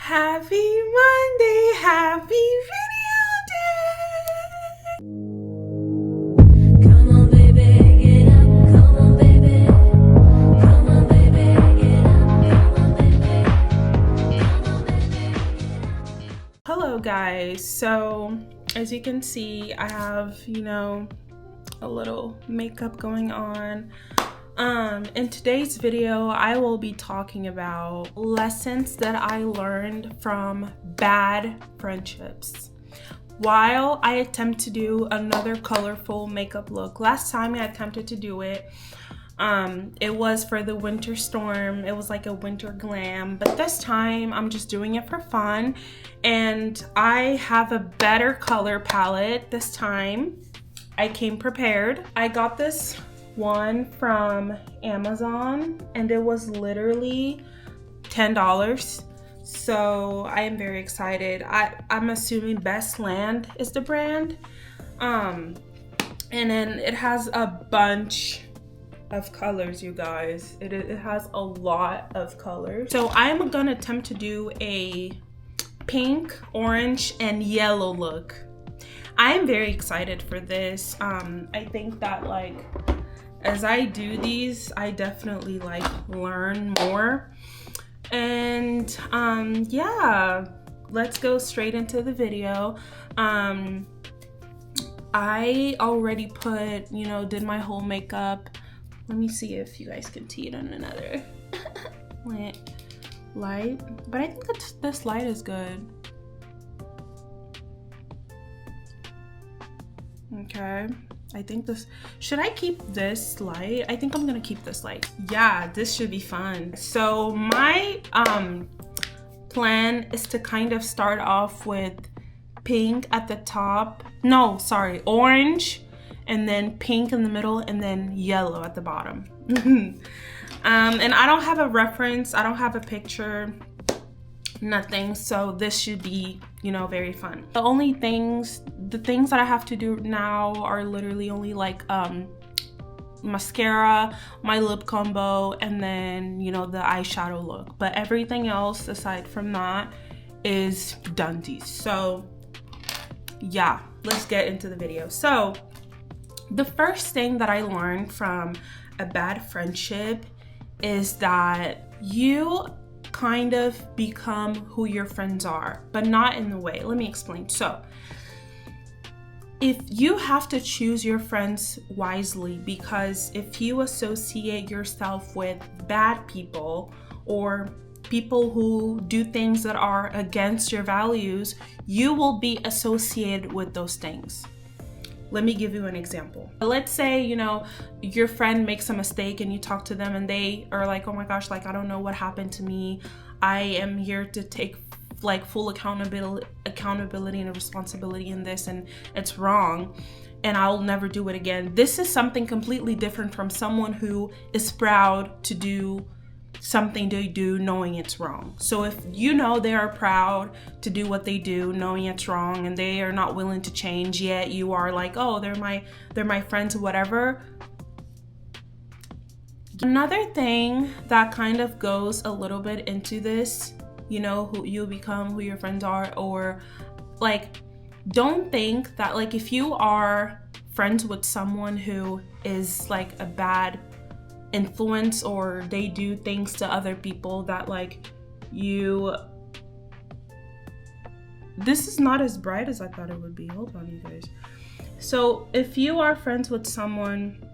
Happy Monday, happy video day. Come on, baby, get up. Come on, baby. Come on, baby, get up. Come on, baby. Come on, baby, get up. Hello guys, so as you can see, I have, a little makeup going on. In today's video, I will be talking about lessons that I learned from bad friendships while I attempt to do another colorful makeup look. Last time I attempted to do it, it was for the winter storm. It was like a winter glam, but this time I'm just doing it for fun, and I have a better color palette this time. I came prepared. I got this one from Amazon and it was literally $10. So I am very excited. I'm assuming Best Land is the brand. And then it has a bunch of colors, you guys. It has a lot of colors. So I'm gonna attempt to do a pink, orange, and yellow look. I'm very excited for this. I think that as I do these, I definitely learn more. And yeah, let's go straight into the video. I already put, did my whole makeup. Let me see if you guys can see it on another light. But I think that this light is good. Okay, I think this, should I keep this light? I think I'm gonna keep this light. Yeah, this should be fun. So my plan is to kind of start off with pink at the top. No, sorry, orange, and then pink in the middle, and then yellow at the bottom. And I don't have a reference, I don't have a picture, nothing, so this should be, very fun. The things that I have to do now are literally only mascara, my lip combo, and then the eyeshadow look, but everything else aside from that is donesies. So yeah, let's get into the video. So the first thing that I learned from a bad friendship is that you kind of become who your friends are, but not in the way. Let me explain. So if you have to choose your friends wisely, because if you associate yourself with bad people or people who do things that are against your values, you will be associated with those things. Let me give you an example. Let's say, your friend makes a mistake and you talk to them and they are like, oh my gosh, I don't know what happened to me. I am here to take full accountability and responsibility in this, and it's wrong and I'll never do it again. This is something completely different from someone who is proud to do something they do knowing it's wrong. So if they are proud to do what they do knowing it's wrong and they are not willing to change, yet you are like, oh, they're my friends or whatever. Another thing that kind of goes a little bit into this, who you become, who your friends are, or don't think that if you are friends with someone who is a bad influence or they do things to other people that this is not as bright as I thought it would be. Hold on, you guys. So if you are friends with someone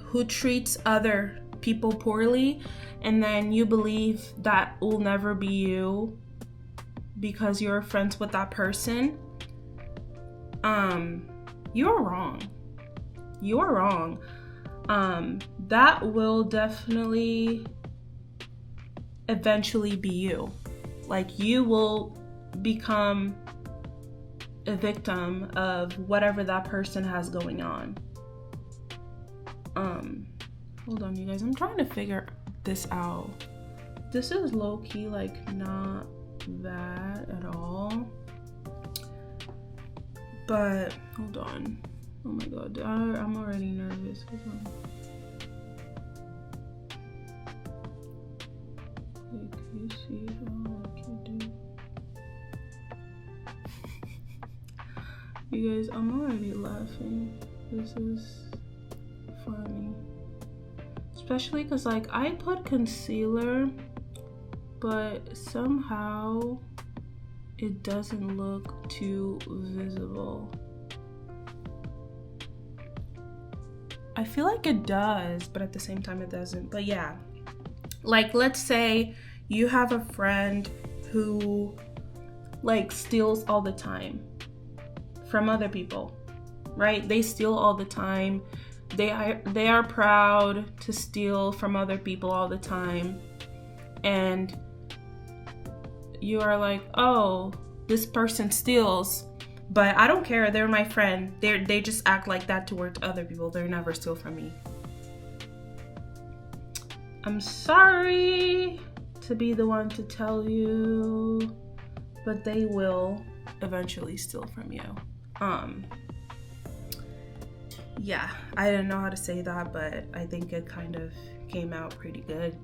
who treats other people poorly, and then you believe that will never be you because you're friends with that person, you're wrong. That will definitely eventually be you. You will become a victim of whatever that person has going on. Hold on, you guys, I'm trying to figure this out. This is low-key not bad at all, but hold on. Oh my god, I'm already nervous. Hold on. You see how you do? You guys, I'm already laughing. This is funny. Especially because, like, I put concealer, but somehow it doesn't look too visible. I feel like it does, but at the same time it doesn't. But yeah, like, let's say you have a friend who, like, steals all the time from other people, right? They steal all the time. They are proud to steal from other people all the time. And you are like, oh, this person steals, but I don't care. They're my friend. They just act like that towards other people. They're never steal from me. I'm sorry to be the one to tell you, but they will eventually steal from you. Yeah, I didn't know how to say that, but I think it kind of came out pretty good.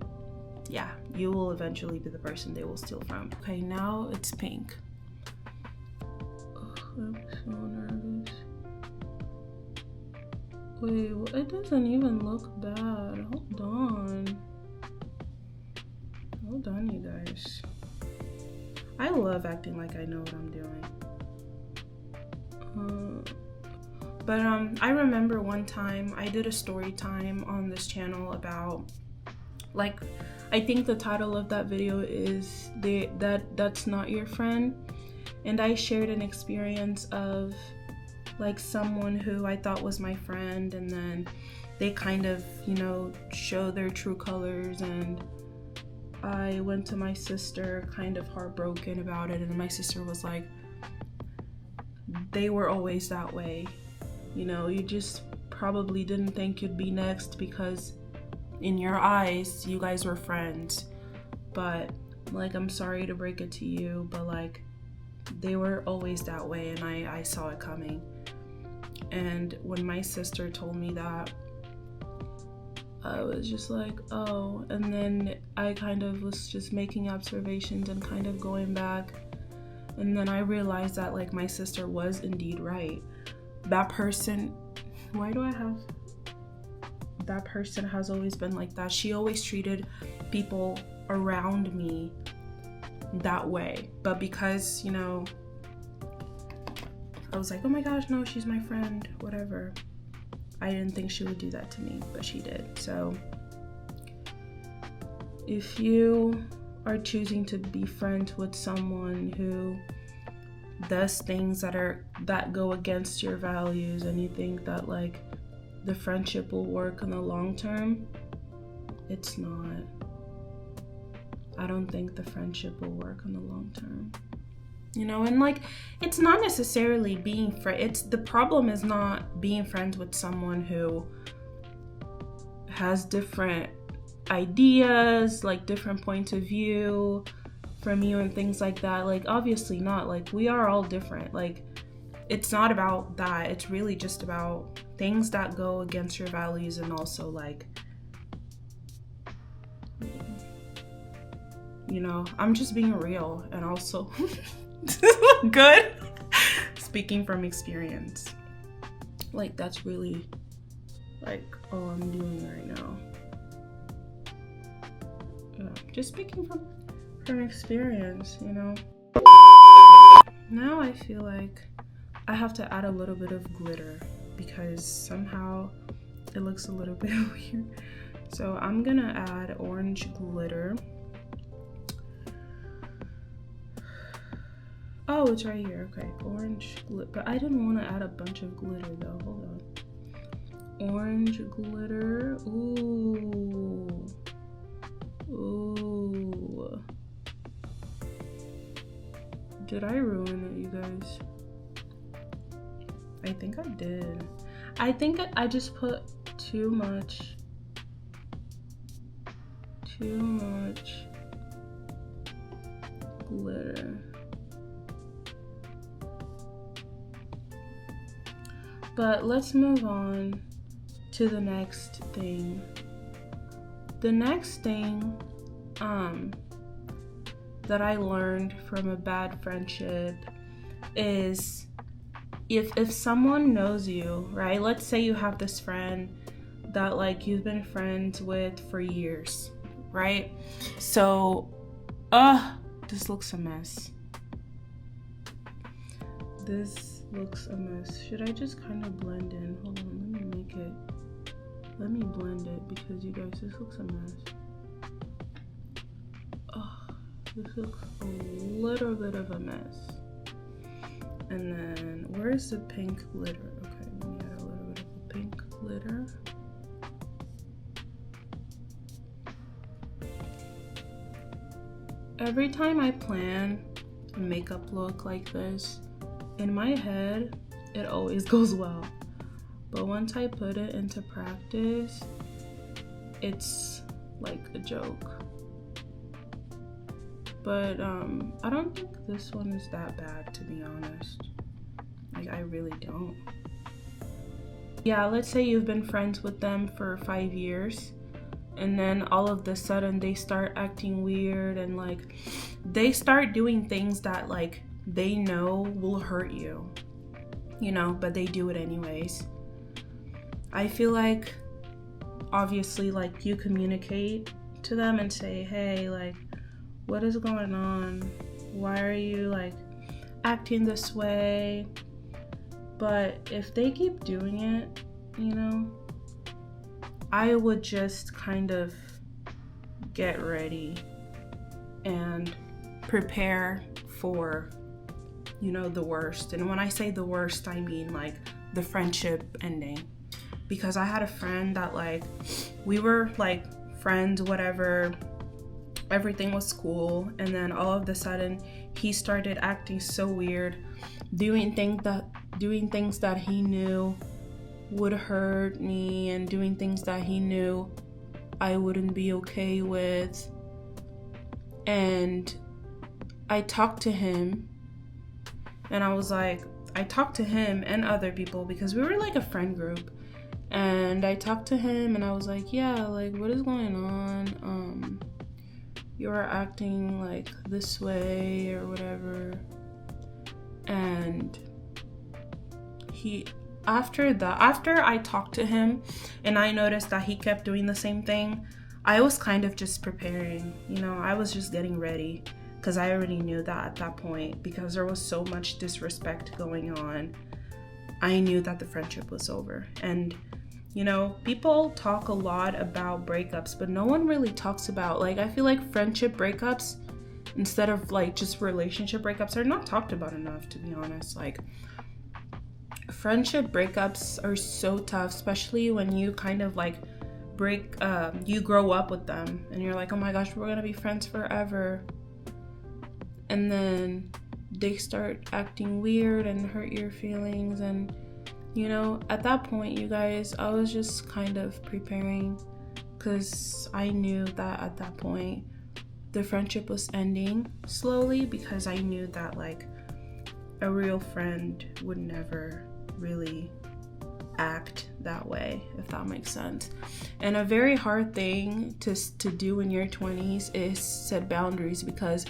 Yeah, you will eventually be the person they will steal from. Okay, now it's pink. Ugh, I'm so nervous. Wait, well, it doesn't even look bad. Hold on. Hold on, you guys. I love acting like I know what I'm doing. But I remember one time I did a story time on this channel about, like, I think the title of that video is That's Not Your Friend. And I shared an experience of, like, someone who I thought was my friend, and then they kind of, you know, show their true colors. And I went to my sister kind of heartbroken about it, and my sister was like, they were always that way. You know, you just probably didn't think you'd be next because in your eyes, you guys were friends. But, like, I'm sorry to break it to you, but, like, they were always that way, and I saw it coming. And when my sister told me that, I was just like, oh. And then I kind of was just making observations and kind of going back. And then I realized that, like, my sister was indeed right. That person, why do I have, that person has always been like that. She always treated people around me that way. But because, you know, I was like, oh my gosh, no, she's my friend, whatever. I didn't think she would do that to me, but she did. So if you are choosing to be friends with someone who does things that go against your values, and you think that, like, the friendship will work in the long term, it's not. I don't think the friendship will work in the long term. You know, and, like, it's not necessarily being the problem is not being friends with someone who has different ideas, like different points of view from you and things like that. Like, obviously not. Like, we are all different. Like, it's not about that. It's really just about things that go against your values, and also, like, you know, I'm just being real, and also good speaking from experience. Like, that's really, like, all I'm doing right now. Just speaking from experience, you know. Now I feel like I have to add a little bit of glitter because somehow it looks a little bit weird. So I'm gonna add orange glitter. Oh, it's right here. Okay, orange glitter. But I didn't want to add a bunch of glitter though. Hold on. Orange glitter. Ooh. Ooh. Did I ruin it, you guys? I think I did. I think I just put too much glitter. But let's move on to the next thing. The next thing that I learned from a bad friendship is if someone knows you, right? Let's say you have this friend that like you've been friends with for years, right? So, this looks a mess. This looks a mess. Should I just kind of blend in? Hold on, let me blend it because you guys, this looks a mess. This looks a little bit of a mess. And then, where's the pink glitter? Okay, let me add a little bit of the pink glitter. Every time I plan a makeup look like this, in my head, it always goes well. But once I put it into practice, it's like a joke. But I don't think this one is that bad, to be honest. Like, I really don't. Yeah, let's say you've been friends with them for 5 years, and then all of a sudden they start acting weird, and like they start doing things that like they know will hurt you, you know, but they do it anyways. I feel like obviously like you communicate to them and say, hey, like, what is going on? Why are you like acting this way? But if they keep doing it, you know, I would just kind of get ready and prepare for, you know, the worst. And when I say the worst, I mean like the friendship ending. Because I had a friend that like, we were like friends, whatever, everything was cool, and then all of a sudden he started acting so weird, doing things that he knew would hurt me, and doing things that he knew I wouldn't be okay with. And I talked to him, and I talked to him and other people because we were like a friend group. And I talked to him and I was like, yeah, like, what is going on? You are acting like this way or whatever. And after I talked to him and I noticed that he kept doing the same thing, I was kind of just preparing, you know, I was just getting ready because I already knew that at that point, because there was so much disrespect going on. I knew that the friendship was over. And you know, people talk a lot about breakups, but no one really talks about, like, I feel like friendship breakups, instead of like just relationship breakups, are not talked about enough, to be honest. Like, friendship breakups are so tough, especially when you kind of like you grow up with them and you're like, oh my gosh, we're gonna be friends forever. And then they start acting weird and hurt your feelings. And you know, at that point, you guys, I was just kind of preparing because I knew that at that point the friendship was ending slowly, because I knew that like a real friend would never really act that way, if that makes sense. And a very hard thing to do in your 20s is set boundaries, because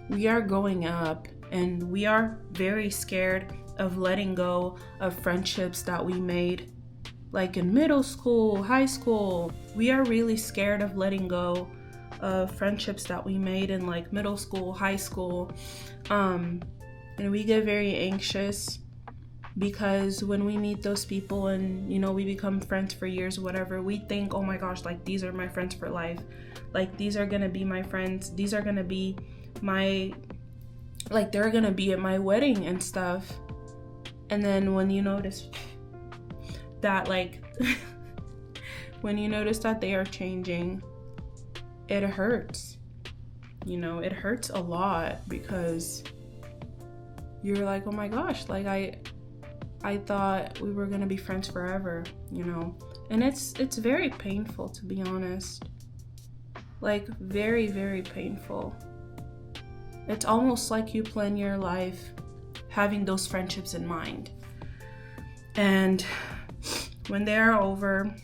we are growing up and we are very scared of letting go of friendships that we made like in middle school, high school. We are really scared of letting go of friendships that we made in like middle school, high school. And we get very anxious because when we meet those people and, you know, we become friends for years, whatever, we think, oh my gosh, like these are my friends for life. Like these are gonna be my friends. These are gonna be my, like they're gonna be at my wedding and stuff. And then when you notice that like, when you notice that they are changing, it hurts. You know, it hurts a lot because you're like, oh my gosh, like I thought we were gonna be friends forever, you know? And it's very painful, to be honest. Like very, very painful. It's almost like you plan your life having those friendships in mind. And when they are over,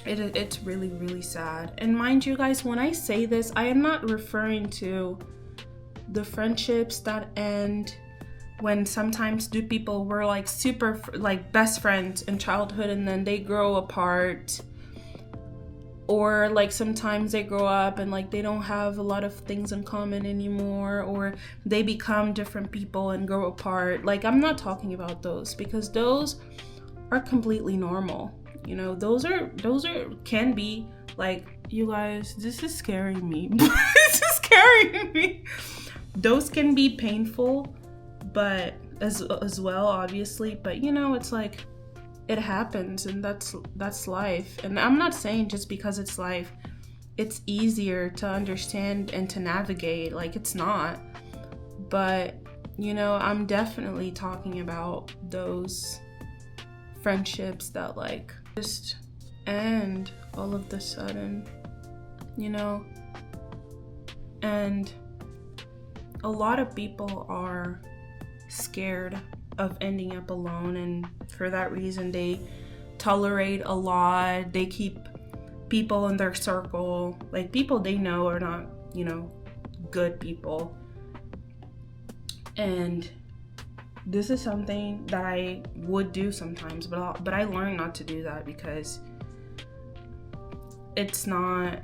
it's really, really sad. And mind you guys, when I say this, I am not referring to the friendships that end when sometimes two people were like super like best friends in childhood and then they grow apart, or like sometimes they grow up and like they don't have a lot of things in common anymore, or they become different people and grow apart. Like, I'm not talking about those, because those are completely normal. You know, those are can be like, you guys, this is scaring me. This is scaring me. Those can be painful, but as well, obviously. But you know, it's like, it happens, and that's life. And I'm not saying just because it's life, it's easier to understand and to navigate. Like, it's not. But you know, I'm definitely talking about those friendships that like just end all of the sudden, you know. And a lot of people are scared of ending up alone, and for that reason they tolerate a lot. They keep people in their circle, like people they know are not, you know, good people. And this is something that I would do sometimes, but I learned not to do that, because it's not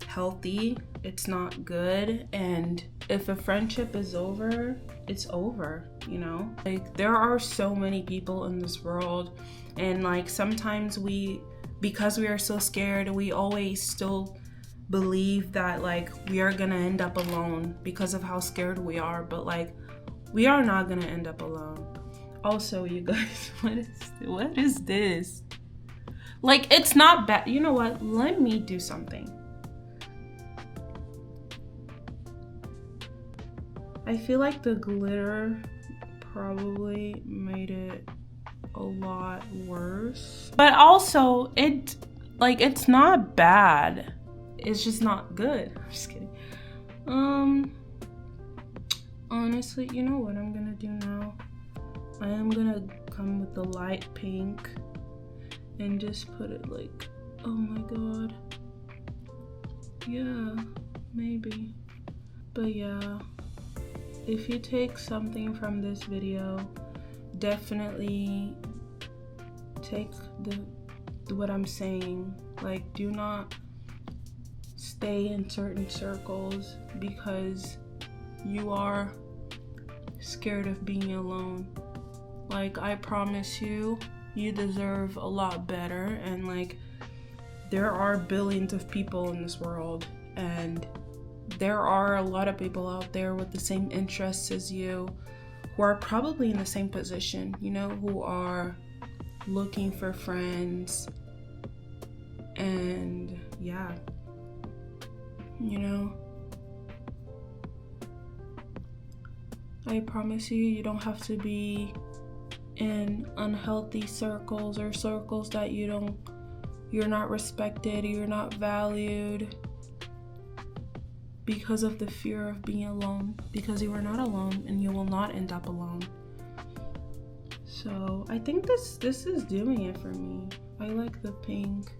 healthy, it's not good. And if a friendship is over, it's over, you know. Like, there are so many people in this world, and like sometimes because we are so scared, we always still believe that like we are gonna end up alone because of how scared we are. But like, we are not gonna end up alone. Also, you guys, what is this? Like, it's not bad. You know what? Let me do something. I feel like the glitter probably made it a lot worse. But also, it's not bad. It's just not good. I'm just kidding. Honestly, you know what I'm gonna do now? I am gonna come with the light pink and just put it like, oh my god. Yeah, maybe. But yeah, if you take something from this video, definitely take what I'm saying. Like, do not stay in certain circles because you are scared of being alone. Like, I promise you, you deserve a lot better. And like, there are billions of people in this world, and there are a lot of people out there with the same interests as you, who are probably in the same position, you know, who are looking for friends. And yeah, you know, I promise you, you don't have to be in unhealthy circles, or circles that you're not respected, you're not valued, because of the fear of being alone. Because you are not alone, and you will not end up alone. So I think this is doing it for me. I like the pink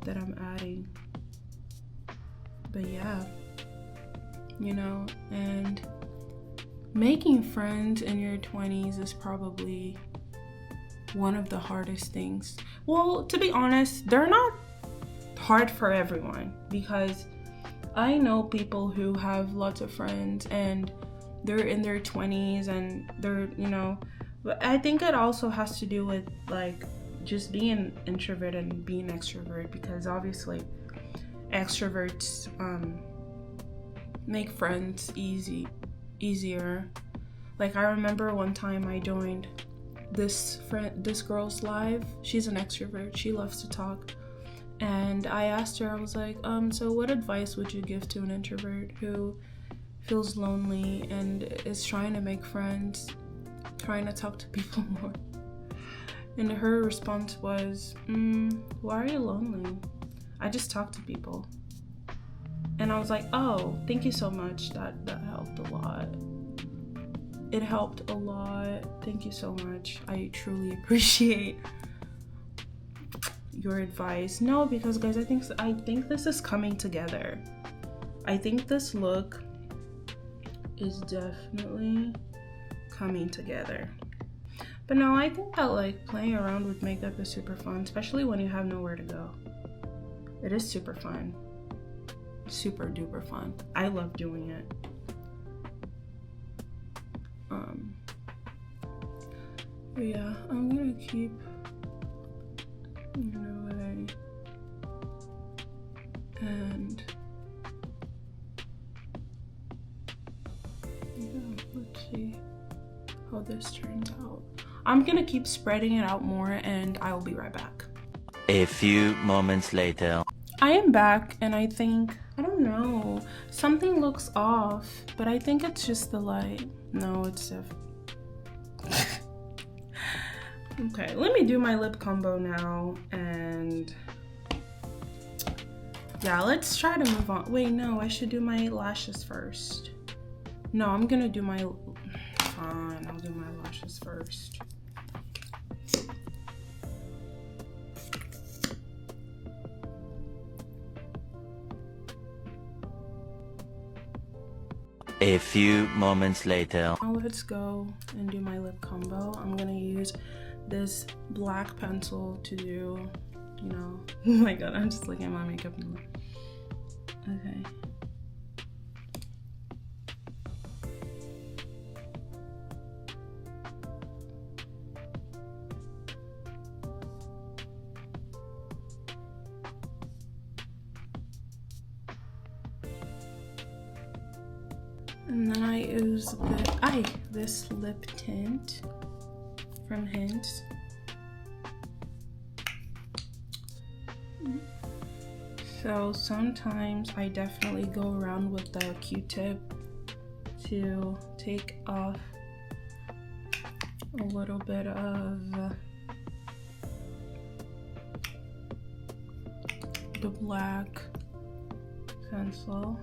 that I'm adding. But yeah, you know, and making friends in your 20s is probably one of the hardest things. Well, to be honest, they're not hard for everyone, because I know people who have lots of friends and they're in their 20s and they're, you know, but I think it also has to do with like just being introvert and being extrovert, because obviously extroverts make friends easier. Like, I remember one time I joined this girl's live. She's an extrovert, she loves to talk, and I asked her, I was like, so what advice would you give to an introvert who feels lonely and is trying to make friends, trying to talk to people more? And her response was, why are you lonely? I just talk to people. And I was like, oh, thank you so much. That helped a lot. It helped a lot. Thank you so much. I truly appreciate your advice. No, because guys, I think this is coming together. I think this look is definitely coming together. But no, I think that like playing around with makeup is super fun, especially when you have nowhere to go. It is super fun. Super duper fun. I love doing it. But yeah, I'm gonna keep, and yeah, let's see how this turns out. I'm gonna keep spreading it out more and I will be right back. A few moments later. I am back and I think, I don't know, something looks off, but I think it's just the light. No, it's different. Okay, let me do my lip combo now and yeah, let's try to move on. Wait, no, I should do my lashes first. No, I'm gonna do my, fine, I'll do my lashes first. A few moments later. Now let's go and do my lip combo. I'm gonna use this black pencil to do, oh my god, I'm just looking at my makeup now. Okay. And then I use this lip tint from Hints. So sometimes I definitely go around with the Q-tip to take off a little bit of the black pencil.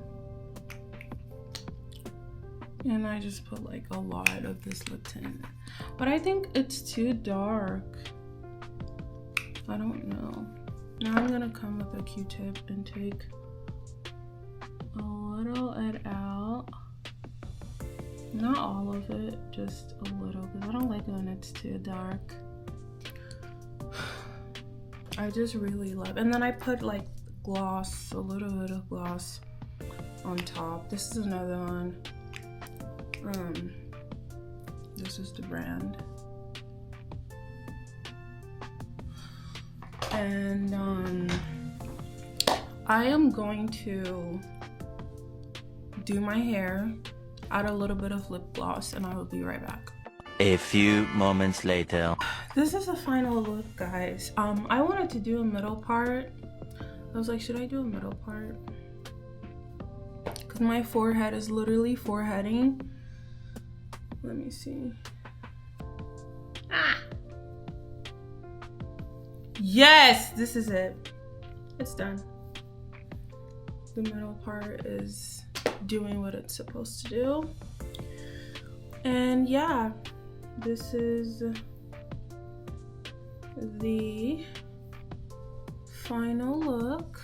And I just put like a lot of this lip tint. But I think it's too dark. I don't know. Now I'm gonna come with a Q-tip and take a little it out. Not all of it, just a little, because I don't like when it's too dark. I just really love, and then I put like gloss, a little bit of gloss on top. This is another one. This is the brand. And I am going to do my hair, add a little bit of lip gloss, and I will be right back. A few moments later. This is the final look, guys. I wanted to do a middle part. I was like, should I do a middle part? Because my forehead is literally foreheading. Let me see. Yes, this is it. It's done. The middle part is doing what it's supposed to do. And yeah, this is the final look.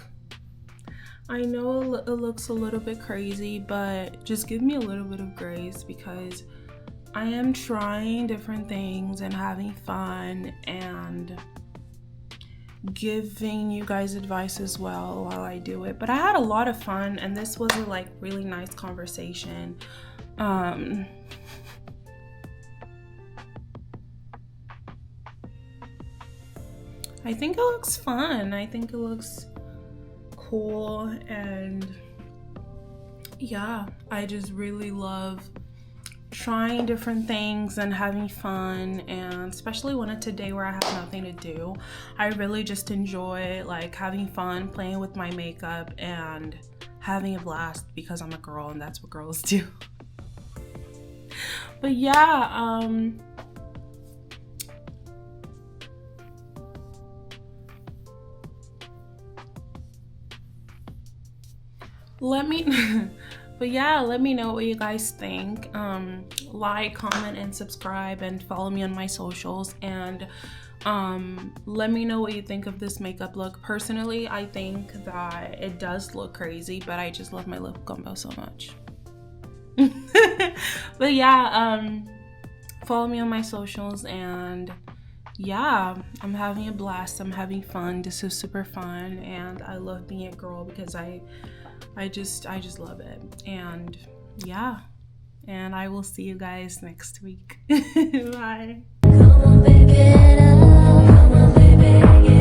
I know it looks a little bit crazy, but just give me a little bit of grace because I am trying different things and having fun and giving you guys advice as well while I do it. But I had a lot of fun and this was a like really nice conversation. I think it looks fun. I think it looks cool, and yeah, I just really love trying different things and having fun, and especially when it's a day where I have nothing to do, I really just enjoy like having fun, playing with my makeup and having a blast because I'm a girl and that's what girls do. But yeah, let me know what you guys think. Like, comment, and subscribe, and follow me on my socials, and let me know what you think of this makeup look. Personally, I think that it does look crazy, but I just love my lip combo so much. But yeah, follow me on my socials, and yeah, I'm having a blast. I'm having fun. This is super fun, and I love being a girl because I just love it. And yeah, and I will see you guys next week. Bye. Come on, baby, get up. Come on, baby, get